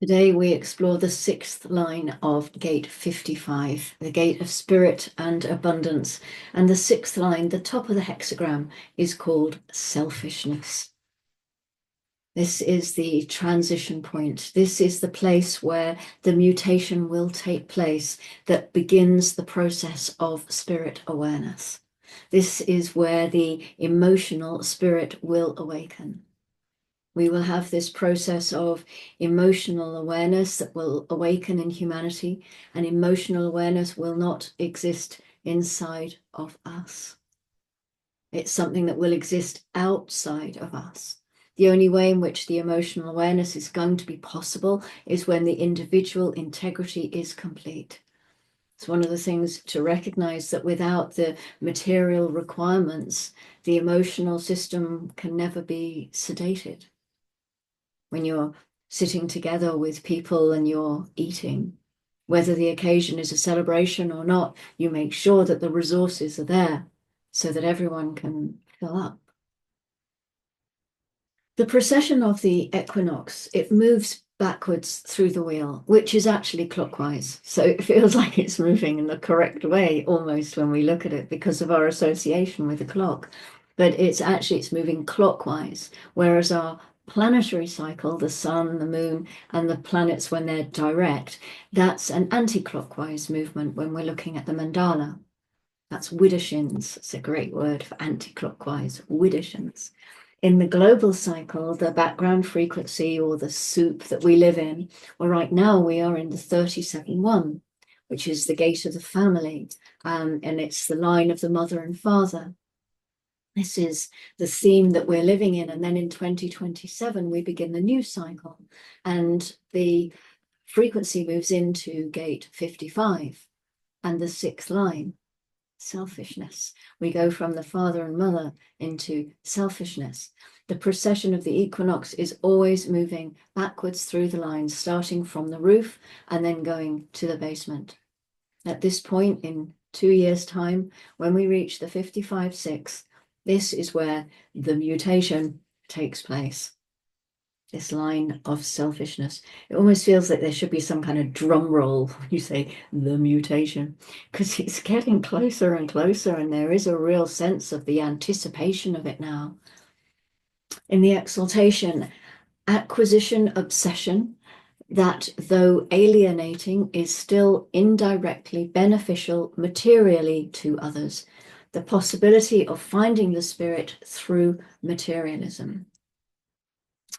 Today we explore the sixth line of gate 55, the gate of spirit and abundance. And the sixth line, the top of the hexagram, is called selfishness. This is the transition point. This is the place where the mutation will take place that begins the process of spirit awareness. This is where the emotional spirit will awaken. We will have this process of emotional awareness that will awaken in humanity, and emotional awareness will not exist inside of us. It's something that will exist outside of us. The only way in which the emotional awareness is going to be possible is when the individual integrity is complete. It's one of the things to recognize that without the material requirements, the emotional system can never be sedated. When you're sitting together with people and you're eating, whether the occasion is a celebration or not, you make sure that the resources are there so that everyone can fill up. The precession of the equinox, it moves backwards through the wheel, which is actually clockwise. So it feels like it's moving in the correct way almost when we look at it because of our association with the clock. But it's moving clockwise, whereas our planetary cycle, the sun, the moon, and the planets when they're direct, that's an anti-clockwise movement when we're looking at the mandala. That's Widdershins. It's a great word for anti-clockwise, Widdershins. In the global cycle, the background frequency or the soup that we live in, well, right now we are in the 37-1, which is the gate of the family, and it's the line of the mother and father. This is the theme that we're living in. And then in 2027, we begin the new cycle, and the frequency moves into gate 55 and the sixth line. Selfishness. We go from the father and mother into selfishness. The precession of the equinox is always moving backwards through the lines, starting from the roof and then going to the basement. At this point in 2 years' time, when we reach the 55-6, this is where the mutation takes place. This line of selfishness. It almost feels like there should be some kind of drum roll when you say the mutation, because it's getting closer and closer, and there is a real sense of the anticipation of it now. In the exaltation, acquisition obsession, that though alienating is still indirectly beneficial materially to others. The possibility of finding the spirit through materialism.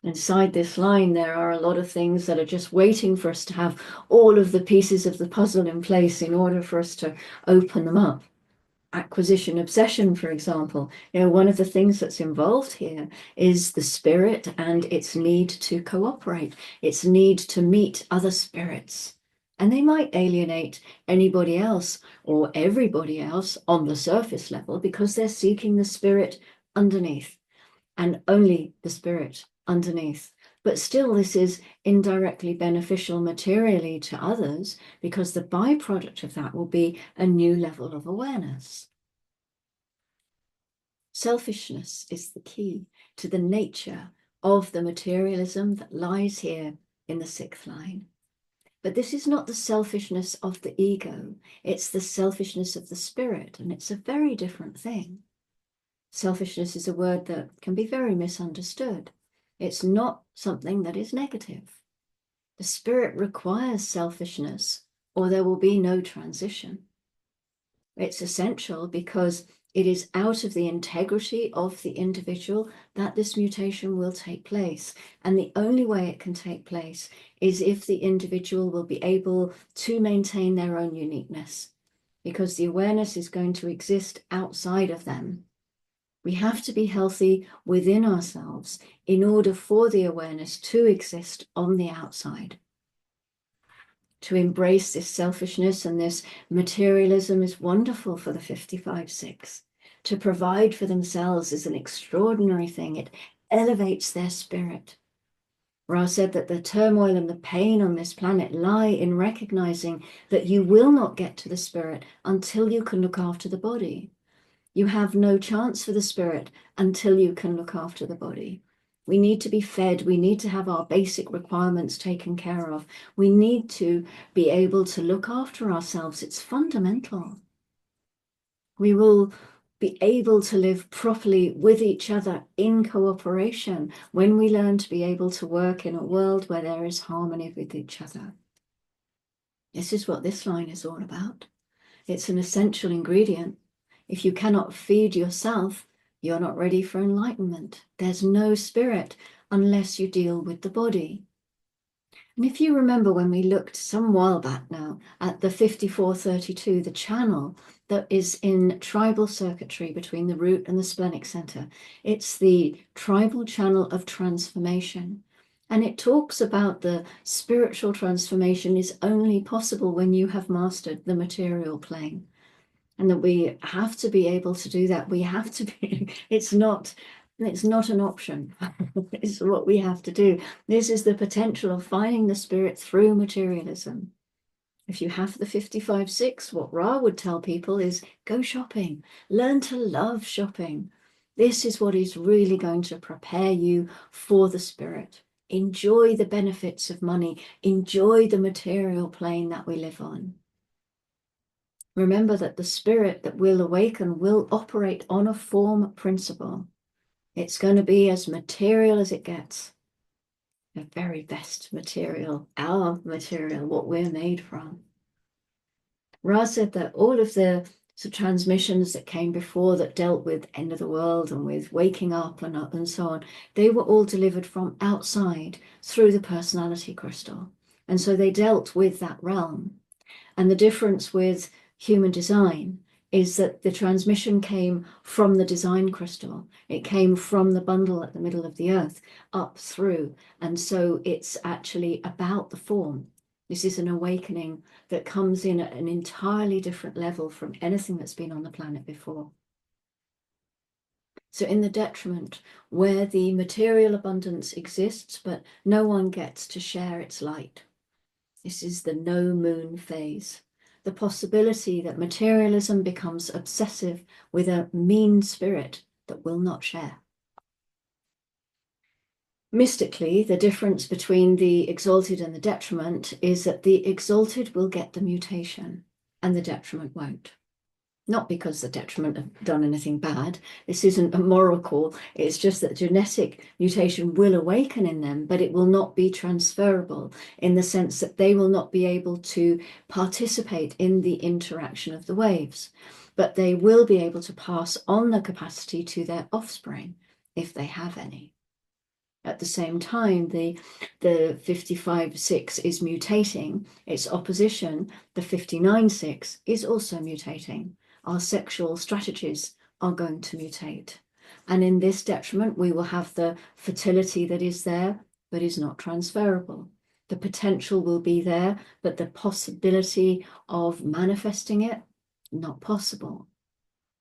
Inside this line, there are a lot of things that are just waiting for us to have all of the pieces of the puzzle in place in order for us to open them up. Acquisition obsession, for example, one of the things that's involved here is the spirit and its need to cooperate, its need to meet other spirits. And they might alienate anybody else or everybody else on the surface level because they're seeking the spirit underneath, and only the spirit underneath. But still, this is indirectly beneficial materially to others because the byproduct of that will be a new level of awareness. Selfishness is the key to the nature of the materialism that lies here in the sixth line. But this is not the selfishness of the ego, it's the selfishness of the spirit, and it's a very different thing. Selfishness is a word that can be very misunderstood. It's not something that is negative. The spirit requires selfishness, or there will be no transition. It's essential because it is out of the integrity of the individual that this mutation will take place. And the only way it can take place is if the individual will be able to maintain their own uniqueness, because the awareness is going to exist outside of them. We have to be healthy within ourselves in order for the awareness to exist on the outside. To embrace this selfishness and this materialism is wonderful for the 55-6. To provide for themselves is an extraordinary thing. It elevates their spirit. Ra said that the turmoil and the pain on this planet lie in recognizing that you will not get to the spirit until you can look after the body. You have no chance for the spirit until you can look after the body. We need to be fed. We need to have our basic requirements taken care of. We need to be able to look after ourselves. It's fundamental. We will be able to live properly with each other in cooperation when we learn to be able to work in a world where there is harmony with each other. This is what this line is all about. It's an essential ingredient. If you cannot feed yourself, you're not ready for enlightenment. There's no spirit unless you deal with the body. And if you remember when we looked some while back now at the 5432, the channel that is in tribal circuitry between the root and the splenic center, it's the tribal channel of transformation. And it talks about the spiritual transformation is only possible when you have mastered the material plane. And that we have to be able to do that. We have to be, it's not an option. It's what we have to do. This is the potential of finding the spirit through materialism. If you have the 55-6, what Ra would tell people is go shopping, learn to love shopping. This is what is really going to prepare you for the spirit. Enjoy the benefits of money, enjoy the material plane that we live on. Remember that the spirit that will awaken will operate on a form principle. It's going to be as material as it gets. The very best material, our material, what we're made from. Ra said that all of the transmissions that came before that dealt with end of the world and with waking up and so on, they were all delivered from outside through the personality crystal. And so they dealt with that realm. And the difference with human design is that the transmission came from the design crystal. It came from the bundle at the middle of the earth up through. And so it's actually about the form. This is an awakening that comes in at an entirely different level from anything that's been on the planet before. So in the detriment, where the material abundance exists, but no one gets to share its light. This is the no moon phase. The possibility that materialism becomes obsessive with a mean spirit that will not share. Mystically, the difference between the exalted and the detriment is that the exalted will get the mutation and the detriment won't. Not because the detriment have done anything bad. This isn't a moral call. It's just that genetic mutation will awaken in them, but it will not be transferable in the sense that they will not be able to participate in the interaction of the waves. But they will be able to pass on the capacity to their offspring, if they have any. At the same time, the 55-6 is mutating. Its opposition, the 59-6, is also mutating. Our sexual strategies are going to mutate. And in this detriment, we will have the fertility that is there, but is not transferable. The potential will be there, but the possibility of manifesting it, not possible.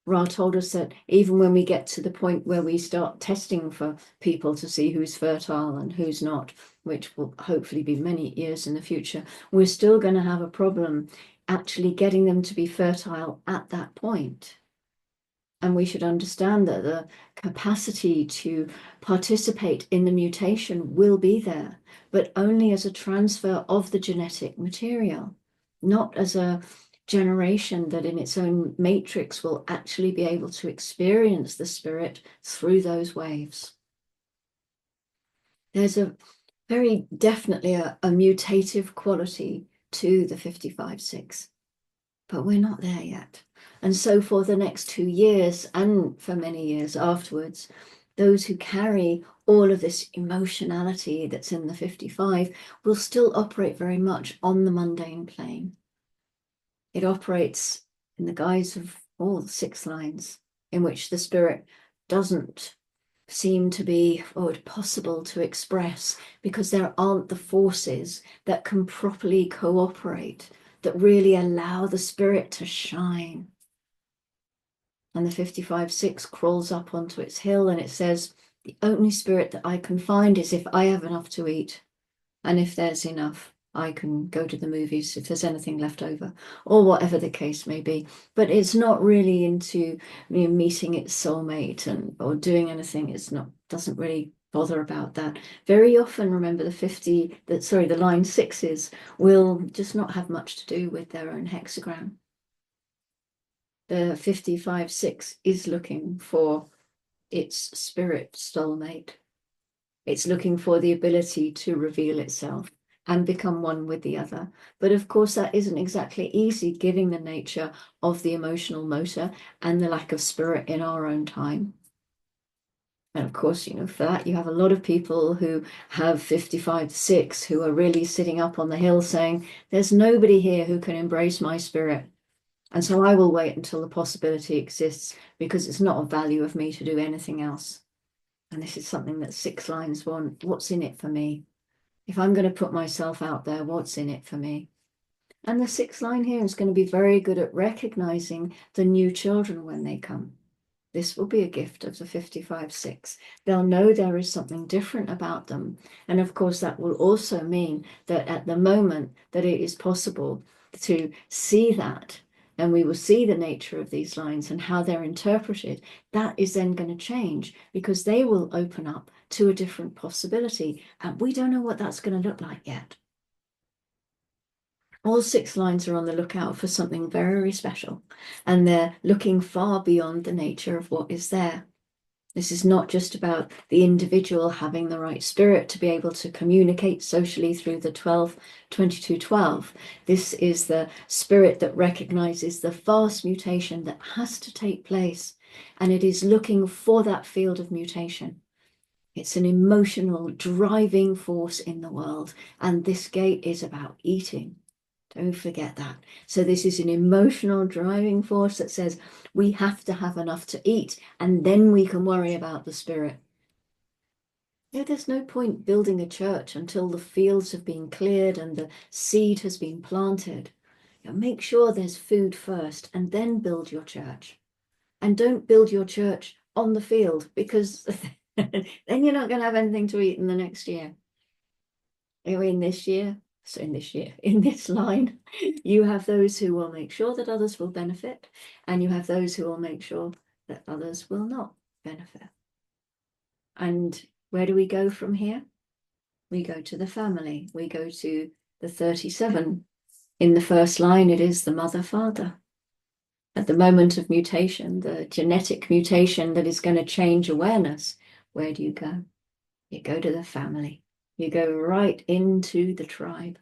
Ra told us that even when we get to the point where we start testing for people to see who's fertile and who's not, which will hopefully be many years in the future, we're still going to have a problem actually getting them to be fertile at that point. And we should understand that the capacity to participate in the mutation will be there, but only as a transfer of the genetic material, not as a generation that in its own matrix will actually be able to experience the spirit through those waves. There's a very definitely a mutative quality to the 55-6, but we're not there yet. And so for the next 2 years and for many years afterwards, those who carry all of this emotionality that's in the 55 will still operate very much on the mundane plane. It operates in the guise of all the 6 lines in which the spirit doesn't seem to be possible to express because there aren't the forces that can properly cooperate, that really allow the spirit to shine. And the 55-6 crawls up onto its hill and it says, the only spirit that I can find is if I have enough to eat. And if there's enough, I can go to the movies if there's anything left over, or whatever the case may be. But it's not really into meeting its soulmate or doing anything. It's not, doesn't really bother about that. Very often, remember the line sixes will just not have much to do with their own hexagram. The 55-6 is looking for its spirit soulmate. It's looking for the ability to reveal itself and become one with the other. But of course, that isn't exactly easy, given the nature of the emotional motor and the lack of spirit in our own time. And of course, for that, you have a lot of people who have 55-6 who are really sitting up on the hill saying, there's nobody here who can embrace my spirit. And so I will wait until the possibility exists because it's not of value of me to do anything else. And this is something that 6 lines want. What's in it for me? If I'm going to put myself out there, what's in it for me? And the 6th line here is going to be very good at recognizing the new children when they come. This will be a gift of the 55-6. They'll know there is something different about them. And of course, that will also mean that at the moment that it is possible to see that, and we will see the nature of these lines and how they're interpreted, that is then going to change because they will open up to a different possibility. And we don't know what that's going to look like yet. All 6 lines are on the lookout for something very special, and they're looking far beyond the nature of what is there. This is not just about the individual having the right spirit to be able to communicate socially through the 12-22-12. This is the spirit that recognizes the vast mutation that has to take place, and it is looking for that field of mutation. It's an emotional driving force in the world, and this gate is about eating. Don't forget that. So this is an emotional driving force that says we have to have enough to eat and then we can worry about the spirit. There's no point building a church until the fields have been cleared and the seed has been planted. Make sure there's food first and then build your church. And don't build your church on the field because then you're not going to have anything to eat in the next year. In this line, you have those who will make sure that others will benefit, and you have those who will make sure that others will not benefit. And where do we go from here? We go to the family. We go to the 37. In the first line, it is the mother, father. At the moment of mutation, the genetic mutation that is going to change awareness, where do you go? You go to the family. You go right into the tribe.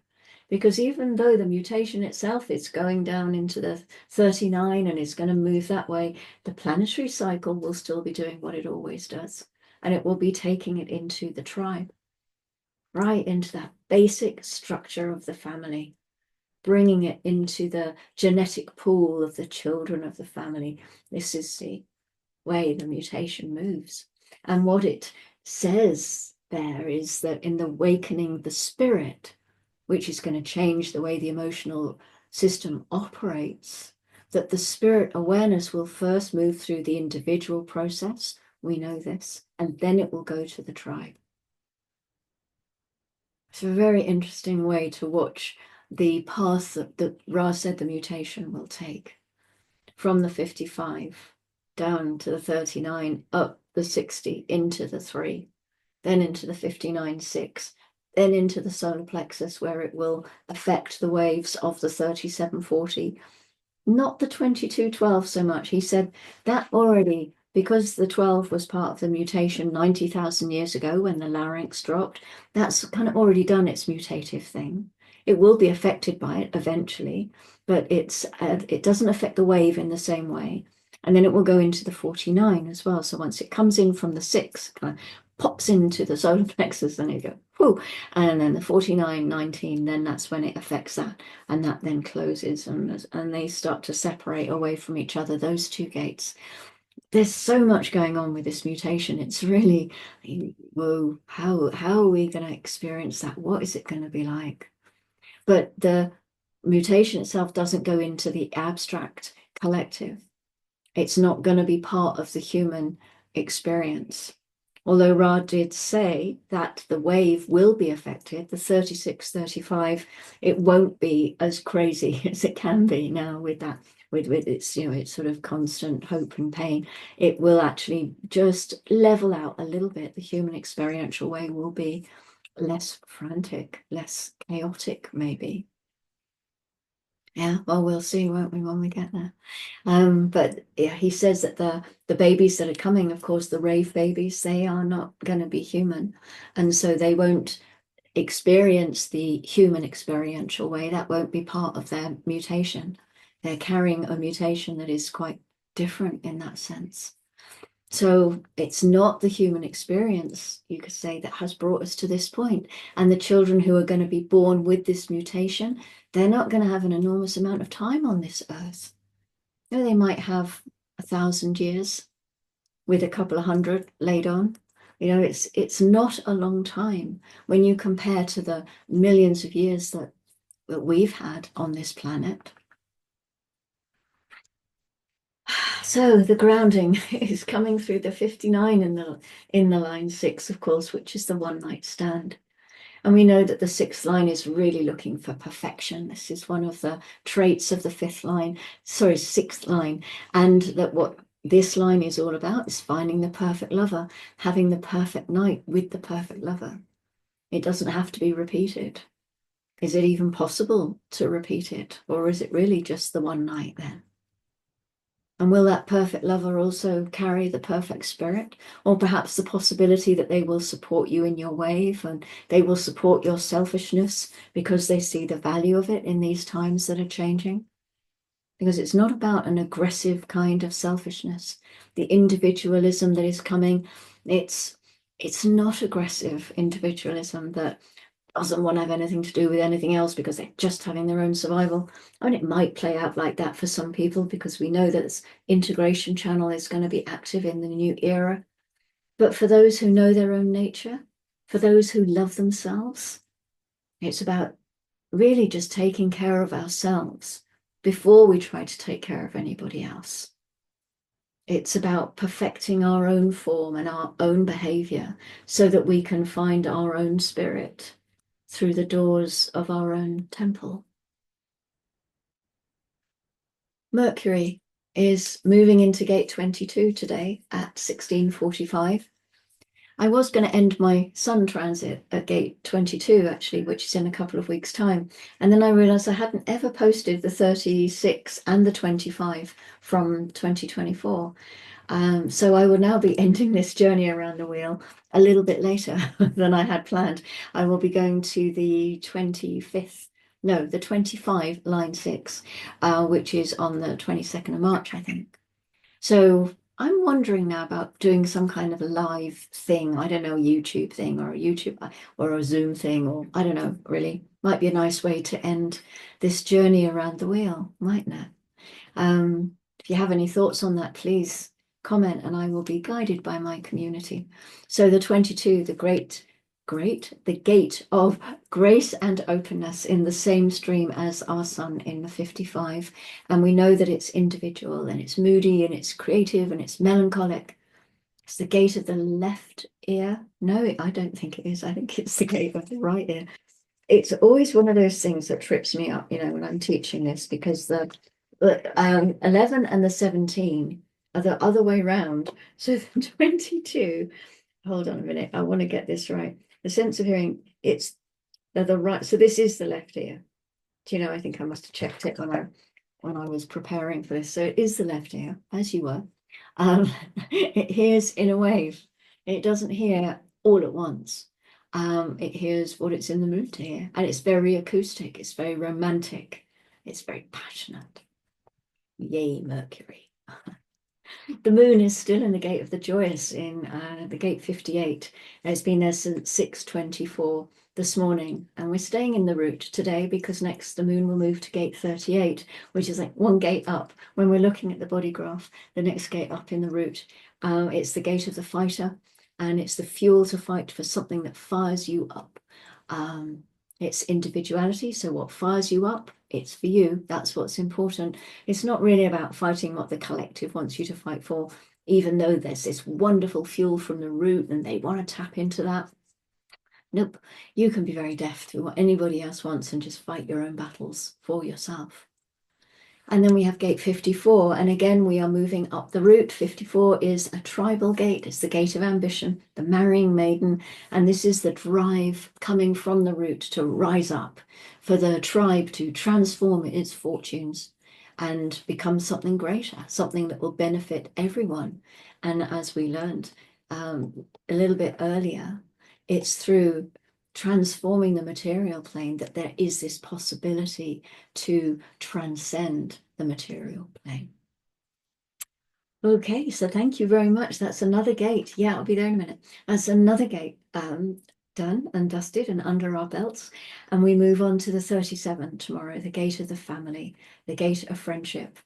Because even though the mutation itself is going down into the 39 and is going to move that way, the planetary cycle will still be doing what it always does. And it will be taking it into the tribe, right into that basic structure of the family, bringing it into the genetic pool of the children of the family. This is the way the mutation moves. And what it says there is that in the awakening the spirit, which is going to change the way the emotional system operates, that the spirit awareness will first move through the individual process. We know this, and then it will go to the tribe. It's a very interesting way to watch the path that Ra said the mutation will take from the 55 down to the 39, up the 60, into the 3, then into the 59-6, then into the solar plexus, where it will affect the waves of the 37-40. Not the 22-12 so much. He said that already, because the 12 was part of the mutation 90,000 years ago when the larynx dropped, that's kind of already done its mutative thing. It will be affected by it eventually, but it doesn't affect the wave in the same way. And then it will go into the 49 as well. So once it comes in from the 6, kind of pops into the solar plexus, then it goes, whoo, and then the 49-19, then that's when it affects that, and that then closes, and they start to separate away from each other, those 2 gates. There's so much going on with this mutation. It's really, whoa, how are we going to experience that? What is it going to be like? But the mutation itself doesn't go into the abstract collective. It's not going to be part of the human experience. Although Ra did say that the wave will be affected, the 36, 35, it won't be as crazy as it can be now with that, with its, its sort of constant hope and pain. It will actually just level out a little bit. The human experiential way will be less frantic, less chaotic, maybe. Yeah, well, we'll see, won't we, when we get there. But yeah, he says that the babies that are coming, of course, the rave babies, they are not going to be human, and so they won't experience the human experiential way. That won't be part of their mutation. They're carrying a mutation that is quite different in that sense. So it's not the human experience, you could say, that has brought us to this point. And the children who are going to be born with this mutation, they're not going to have an enormous amount of time on this earth. You know, they might have 1,000 years with a couple of hundred laid on. You know, it's not a long time when you compare to the millions of years that we've had on this planet. So the grounding is coming through the 59 in the line 6, of course, which is the one night stand. And we know that the 6th line is really looking for perfection. This is one of the traits of the 6th line. And that what this line is all about is finding the perfect lover, having the perfect night with the perfect lover. It doesn't have to be repeated. Is it even possible to repeat it? Or is it really just the one night then? And will that perfect lover also carry the perfect spirit? Or perhaps the possibility that they will support you in your wave and they will support your selfishness because they see the value of it in these times that are changing? Because it's not about an aggressive kind of selfishness. The individualism that is coming, it's not aggressive individualism that doesn't want to have anything to do with anything else because they're just having their own survival. I mean, it might play out like that for some people because we know that this integration channel is going to be active in the new era. But for those who know their own nature, for those who love themselves, it's about really just taking care of ourselves before we try to take care of anybody else. It's about perfecting our own form and our own behavior so that we can find our own spirit through the doors of our own temple. Mercury is moving into gate 22 today at 16:45. I was going to end my sun transit at gate 22, actually, which is in a couple of weeks' time. And then I realized I hadn't ever posted the 36 and the 25 from 2024. So I will now be ending this journey around the wheel a little bit later than I had planned. I will be going to the 25th, no, the 25 line 6, which is on the 22nd of March, I think. So I'm wondering now about doing some kind of a live thing. I don't know, a YouTube thing or a YouTube or a Zoom thing, or I don't know, really. Might be a nice way to end this journey around the wheel, mightn't it? If you have any thoughts on that, please comment and I will be guided by my community. So the 22, the gate of grace and openness in the same stream as our sun in the 55. And we know that it's individual and it's moody and it's creative and it's melancholic. It's the gate of the left ear. No, I don't think it is. I think it's the gate of the right ear. It's always one of those things that trips me up, when I'm teaching this, because the 11 and the 17 are the other way round. So the 22, hold on a minute, I want to get this right. The sense of hearing, they're the right. So this is the left ear. I think I must have checked it when I was preparing for this. So it is the left ear, as you were. It hears in a wave. It doesn't hear all at once. It hears what it's in the mood to hear. And it's very acoustic. It's very romantic. It's very passionate. Yay, Mercury. The moon is still in the gate of the joyous in the gate 58. It's been there since 6:24 this morning. And we're staying in the route today because next the moon will move to gate 38, which is like one gate up. When we're looking at the body graph, the next gate up in the route, it's the gate of the fighter. And it's the fuel to fight for something that fires you up. It's individuality. So what fires you up? It's for you. That's what's important. It's not really about fighting what the collective wants you to fight for. even though there's this wonderful fuel from the root and they want to tap into that. Nope, you can be very deaf to what anybody else wants and just fight your own battles for yourself. And then we have gate 54. And again, we are moving up the route. 54 is a tribal gate. It's the gate of ambition, the marrying maiden. And this is the drive coming from the root to rise up, for the tribe to transform its fortunes and become something greater, something that will benefit everyone. And as we learned a little bit earlier, it's through transforming the material plane that there is this possibility to transcend the material plane. Okay, so thank you very much. That's another gate. Yeah, I'll be there in a minute. That's another gate done and dusted and under our belts. And we move on to the 37 tomorrow, the gate of the family, the gate of friendship,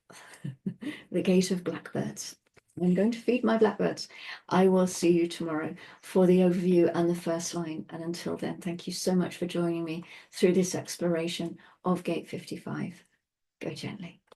the gate of blackbirds. I'm going to feed my blackbirds. I will see you tomorrow for the overview and the first line. And until then, thank you so much for joining me through this exploration of Gate 55. Go gently.